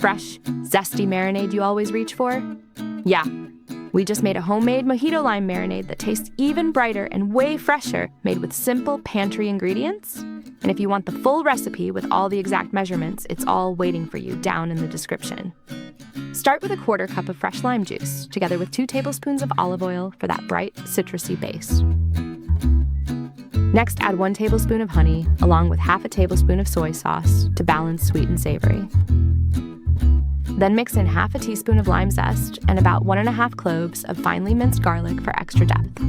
fresh, zesty marinade you always reach for? Yeah, we just made a homemade Mojito Lime Marinade that tastes even brighter and way fresher, made with simple pantry ingredients. And if you want the full recipe with all the exact measurements, it's all waiting for you down in the description. Start with a 1/4 cup of fresh lime juice, together with 2 tablespoons of olive oil for that bright, citrusy base. Next, add 1 tablespoon of honey, along with 1/2 tablespoon of soy sauce to balance sweet and savory. Then mix in 1/2 teaspoon of lime zest and about 1½ cloves of finely minced garlic for extra depth.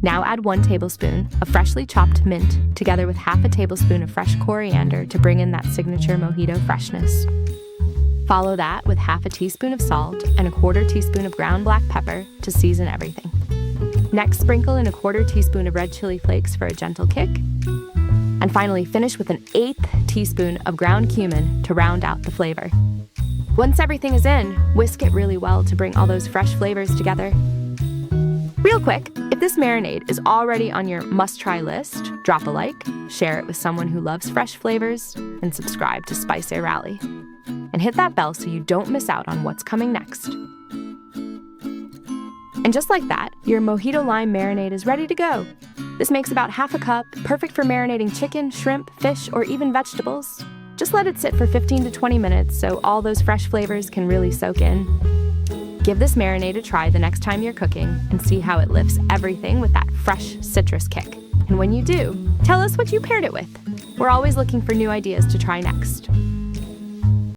Now add 1 tablespoon of freshly chopped mint, together with 1/2 tablespoon of fresh coriander to bring in that signature mojito freshness. Follow that with 1/2 teaspoon of salt and a 1/4 teaspoon of ground black pepper to season everything. Next, sprinkle in a 1/4 teaspoon of red chili flakes for a gentle kick. And finally, finish with an 1/8 teaspoon of ground cumin to round out the flavor. Once everything is in, whisk it really well to bring all those fresh flavors together. Real quick, if this marinade is already on your must-try list, drop a like, share it with someone who loves fresh flavors, and subscribe to SpiceRally. And hit that bell so you don't miss out on what's coming next. And just like that, your Mojito Lime Marinade is ready to go. This makes about 1/2 cup, perfect for marinating chicken, shrimp, fish, or even vegetables. Just let it sit for 15 to 20 minutes so all those fresh flavors can really soak in. Give this marinade a try the next time you're cooking and see how it lifts everything with that fresh citrus kick. And when you do, tell us what you paired it with. We're always looking for new ideas to try next.